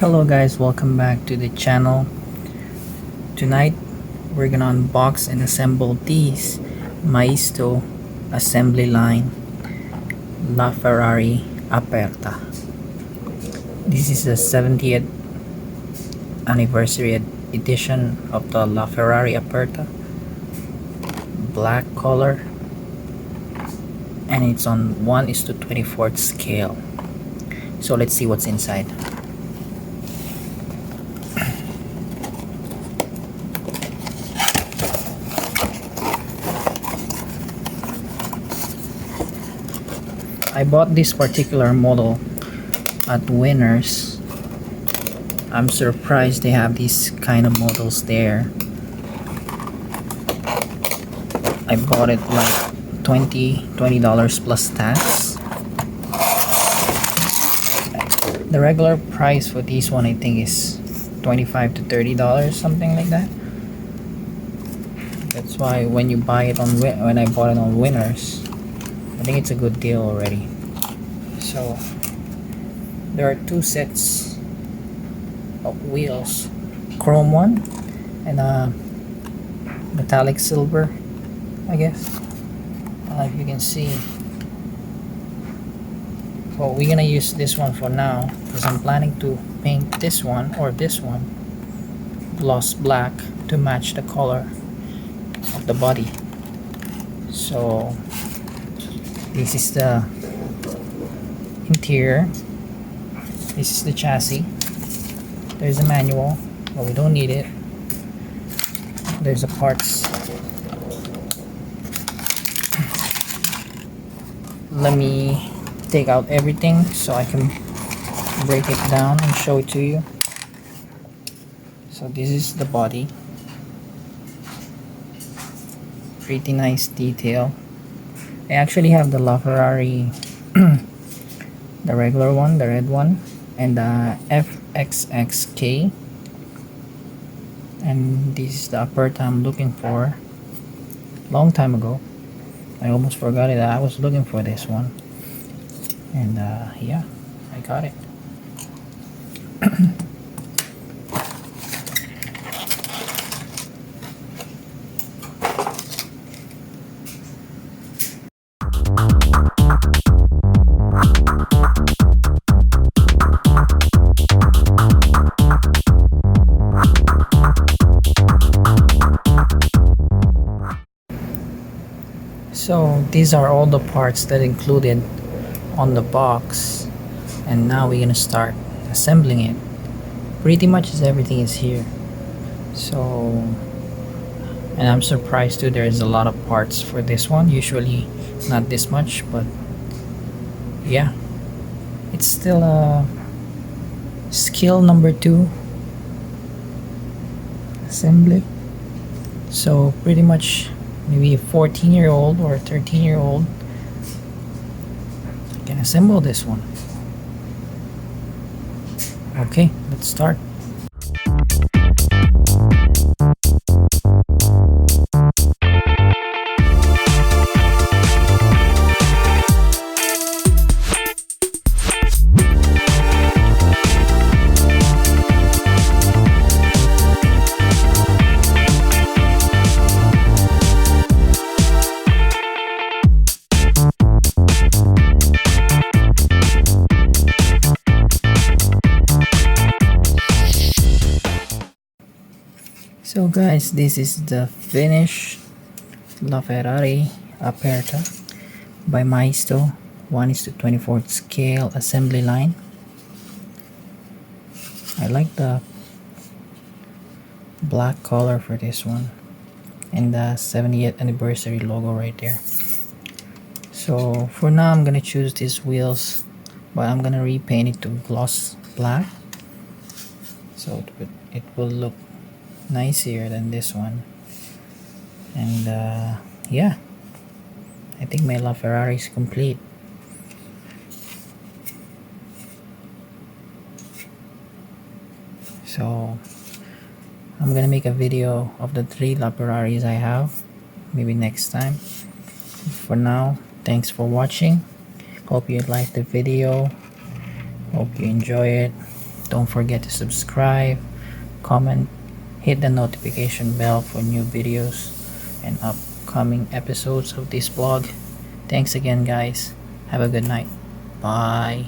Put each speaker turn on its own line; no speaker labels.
Hello guys, welcome back to the channel. Tonight we're gonna unbox and assemble these Maisto assembly line Laferrari Aperta. This is the 70th anniversary edition of the Laferrari Aperta, black color, and it's on 1:24 scale. So let's see what's inside. I bought this particular model at Winners. I'm surprised they have these kind of models there. I bought it like $20 plus tax. The regular price for this one I think is $25 to $30, something like that. That's why when you buy it on when I bought it on Winners, I think it's a good deal already. So there are two sets of wheels, chrome one and metallic silver, I guess. If you can see, well, we're gonna use this one for now because I'm planning to paint this one or this one gloss black to match the color of the body. So this is the interior, this is the chassis, there's a manual but we don't need it, there's the parts. Let me take out everything so I can break it down and show it to you. So this is the body, pretty nice detail. I actually have the Laferrari the regular one, the red one, and the FXXK, and this is the Aperta I'm looking for. Long time ago, I almost forgot it. I was looking for this one, and yeah, I got it. So these are all the parts that included on the box, and now we're gonna start assembling it. Pretty much everything is here. So, and I'm surprised too, there's a lot of parts for this one. Usually not this much, but yeah, it's still a skill number 2 assembly. So pretty much maybe a 14-year-old or a 13-year-old can assemble this one. Okay, let's start. So guys, this is the finished Laferrari Aperta by Maisto 1:24 scale assembly line. I like the black color for this one and the 70th anniversary logo right there. So for now I'm gonna choose these wheels, but I'm gonna repaint it to gloss black so it will look nicer than this one. And yeah, I think my Laferrari is complete. So I'm gonna make a video of the 3 Laferraris I have, maybe next time. For now, thanks for watching. Hope you liked the video. Hope you enjoy it. Don't forget to subscribe, comment, hit the notification bell for new videos and upcoming episodes of this vlog. Thanks again, guys. Have a good night. Bye.